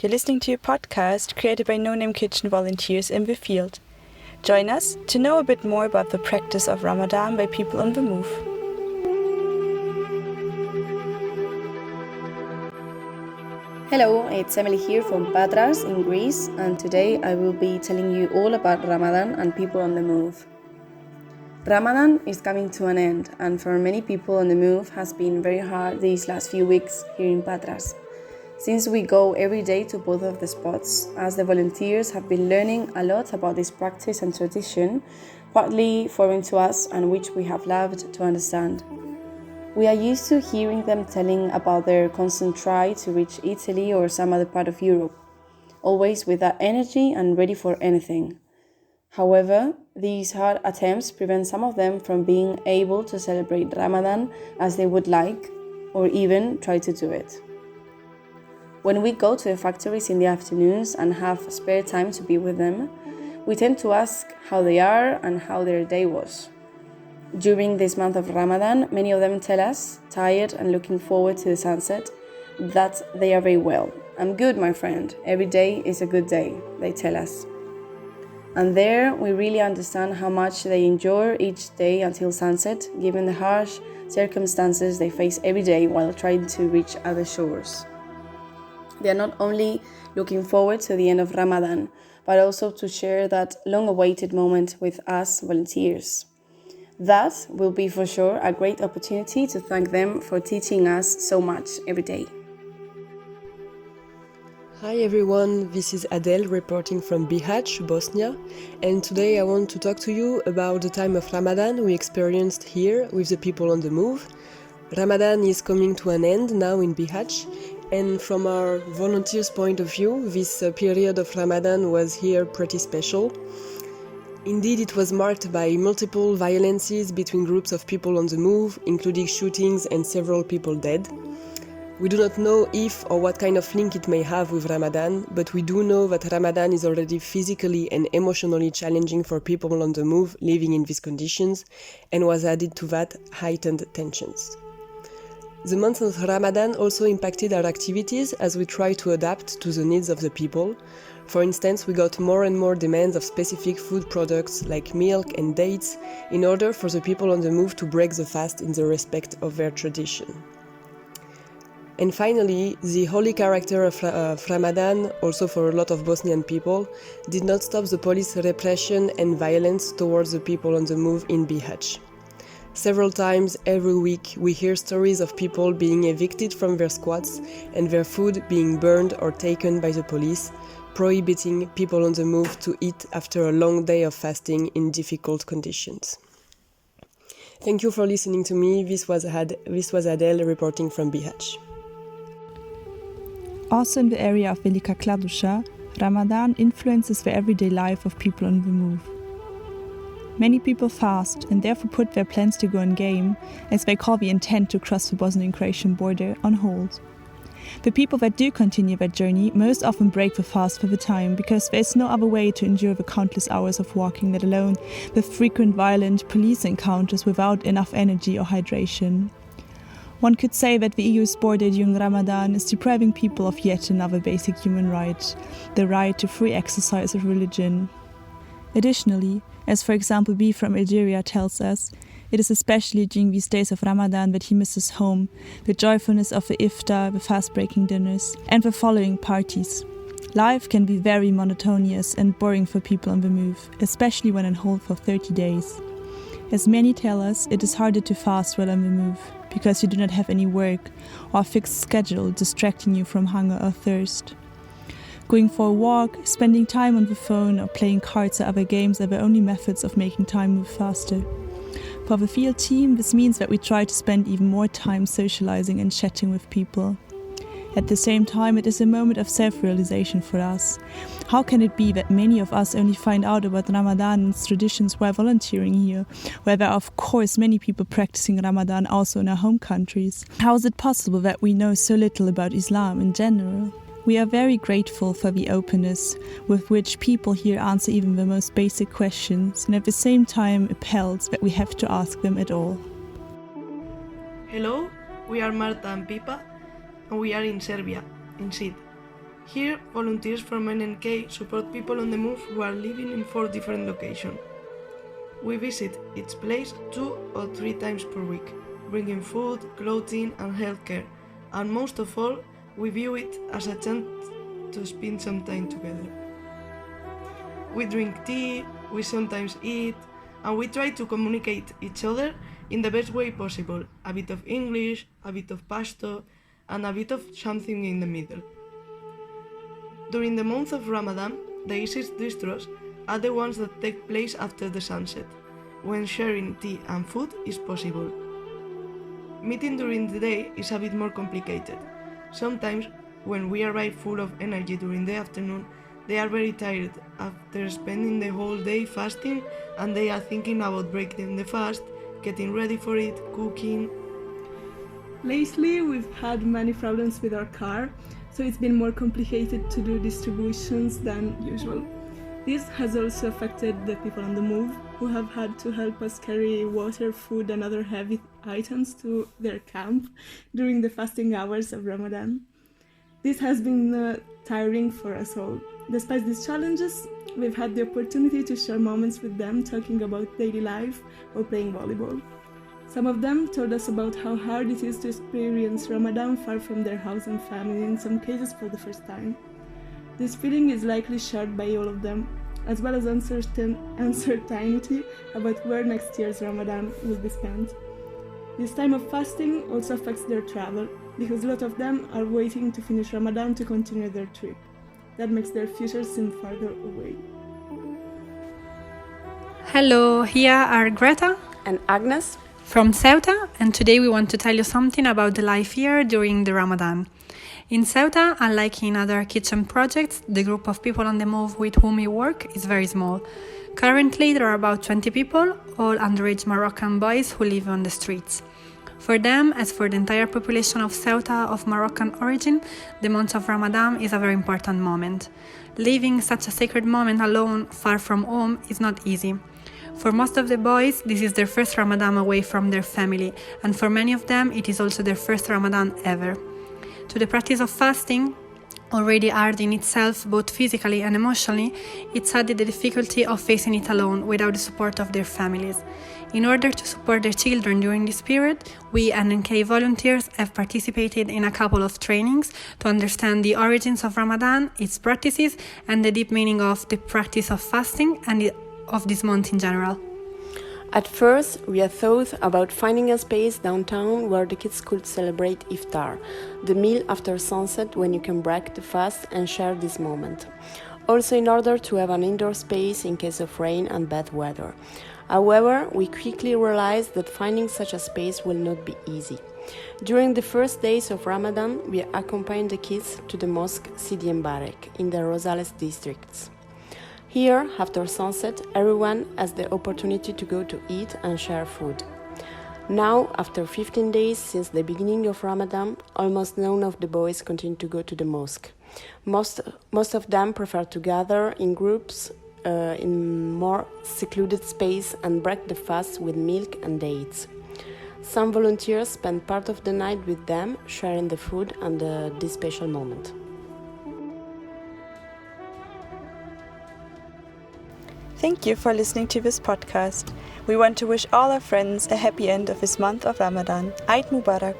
You're listening to a podcast created by No Name Kitchen volunteers in the field. Join us to know a bit more about the practice of Ramadan by people on the move. Hello, it's Emily here from Patras in Greece, and today I will be telling you all about Ramadan and people on the move. Ramadan is coming to an end, and for many people on the move has been very hard these last few weeks here in Patras. Since we go every day to both of the spots, as the volunteers have been learning a lot about this practice and tradition, partly foreign to us and which we have loved to understand. We are used to hearing them telling about their constant try to reach Italy or some other part of Europe, always with that energy and ready for anything. However, these hard attempts prevent some of them from being able to celebrate Ramadan as they would like, or even try to do it. When we go to the factories in the afternoons and have spare time to be with them, we tend to ask how they are and how their day was. During this month of Ramadan, many of them tell us, tired and looking forward to the sunset, that they are very well. "I'm good, my friend. Every day is a good day," they tell us. And there we really understand how much they endure each day until sunset, given the harsh circumstances they face every day while trying to reach other shores. They are not only looking forward to the end of Ramadan, but also to share that long-awaited moment with us volunteers. That will be for sure a great opportunity to thank them for teaching us so much every day. Hi everyone, this is Adele reporting from Bihać, Bosnia, and today I want to talk to you about the time of Ramadan we experienced here with the people on the move. Ramadan is coming to an end now in Bihać, and from our volunteers' point of view, this period of Ramadan was here pretty special. Indeed, it was marked by multiple violences between groups of people on the move, including shootings and several people dead. We do not know if or what kind of link it may have with Ramadan, but we do know that Ramadan is already physically and emotionally challenging for people on the move living in these conditions, and was added to that heightened tensions. The month of Ramadan also impacted our activities as we try to adapt to the needs of the people. For instance, we got more and more demands of specific food products like milk and dates in order for the people on the move to break the fast in the respect of their tradition. And finally, the holy character of Ramadan, also for a lot of Bosnian people, did not stop the police repression and violence towards the people on the move in Bihać. Several times every week we hear stories of people being evicted from their squats and their food being burned or taken by the police, prohibiting people on the move to eat after a long day of fasting in difficult conditions. Thank you for listening to me. This was Adele reporting from Bihać. Also in the area of Velika Kladuša, Ramadan influences the everyday life of people on the move. Many people fast and therefore put their plans to go on game, as they call the intent to cross the Bosnian-Croatian border, on hold. The people that do continue their journey most often break the fast for the time because there is no other way to endure the countless hours of walking, let alone the frequent violent police encounters without enough energy or hydration. One could say that the EU's border during Ramadan is depriving people of yet another basic human right, the right to free exercise of religion. Additionally, as for example B from Algeria tells us, it is especially during these days of Ramadan that he misses home, the joyfulness of the iftar, the fast-breaking dinners, and the following parties. Life can be very monotonous and boring for people on the move, especially when on hold for 30 days. As many tell us, it is harder to fast while on the move, because you do not have any work or a fixed schedule distracting you from hunger or thirst. Going for a walk, spending time on the phone or playing cards or other games are the only methods of making time move faster. For the field team, this means that we try to spend even more time socializing and chatting with people. At the same time, it is a moment of self-realization for us. How can it be that many of us only find out about Ramadan and its traditions while volunteering here, where there are of course many people practicing Ramadan also in our home countries? How is it possible that we know so little about Islam in general? We are very grateful for the openness with which people here answer even the most basic questions, and at the same time appalled that we have to ask them at all. Hello, we are Marta and Pipa, and we are in Serbia, in Sid. Here, volunteers from NNK support people on the move who are living in 4 different locations. We visit each place 2 or 3 times per week, bringing food, clothing and healthcare, and most of all, we view it as a chance to spend some time together. We drink tea, we sometimes eat, and we try to communicate each other in the best way possible, a bit of English, a bit of Pashto, and a bit of something in the middle. During the month of Ramadan, the easiest distros are the ones that take place after the sunset, when sharing tea and food is possible. Meeting during the day is a bit more complicated. Sometimes, when we arrive full of energy during the afternoon, they are very tired after spending the whole day fasting, and they are thinking about breaking the fast, getting ready for it, cooking. Lately, we've had many problems with our car, so it's been more complicated to do distributions than usual. This has also affected the people on the move, who have had to help us carry water, food and other heavy items to their camp during the fasting hours of Ramadan. This has been tiring for us all. Despite these challenges, we've had the opportunity to share moments with them talking about daily life or playing volleyball. Some of them told us about how hard it is to experience Ramadan far from their house and family, in some cases for the first time. This feeling is likely shared by all of them, as well as uncertainty about where next year's Ramadan will be spent. This time of fasting also affects their travel, because a lot of them are waiting to finish Ramadan to continue their trip. That makes their future seem farther away. Hello, here are Greta And Agnes? from Ceuta, and today we want to tell you something about the life here during the Ramadan. In Ceuta, unlike in other kitchen projects, the group of people on the move with whom we work is very small. Currently, there are about 20 people, all underage Moroccan boys who live on the streets. For them, as for the entire population of Ceuta of Moroccan origin, the month of Ramadan is a very important moment. Living such a sacred moment alone, far from home, is not easy. For most of the boys, this is their first Ramadan away from their family, and for many of them, it is also their first Ramadan ever. To the practice of fasting, already hard in itself, both physically and emotionally, it's added the difficulty of facing it alone, without the support of their families. In order to support their children during this period, we NNK volunteers have participated in a couple of trainings to understand the origins of Ramadan, its practices, and the deep meaning of the practice of fasting and of this month in general. At first, we had thought about finding a space downtown where the kids could celebrate Iftar, the meal after sunset when you can break the fast and share this moment. Also in order to have an indoor space in case of rain and bad weather. However, we quickly realized that finding such a space will not be easy. During the first days of Ramadan, we accompanied the kids to the mosque Eid Mubarak in the Rosales districts. Here, after sunset, everyone has the opportunity to go to eat and share food. Now, after 15 days since the beginning of Ramadan, almost none of the boys continue to go to the mosque. Most of them prefer to gather in groups in more secluded space and break the fast with milk and dates. Some volunteers spend part of the night with them, sharing the food and this special moment. Thank you for listening to this podcast. We want to wish all our friends a happy end of this month of Ramadan. Eid Mubarak.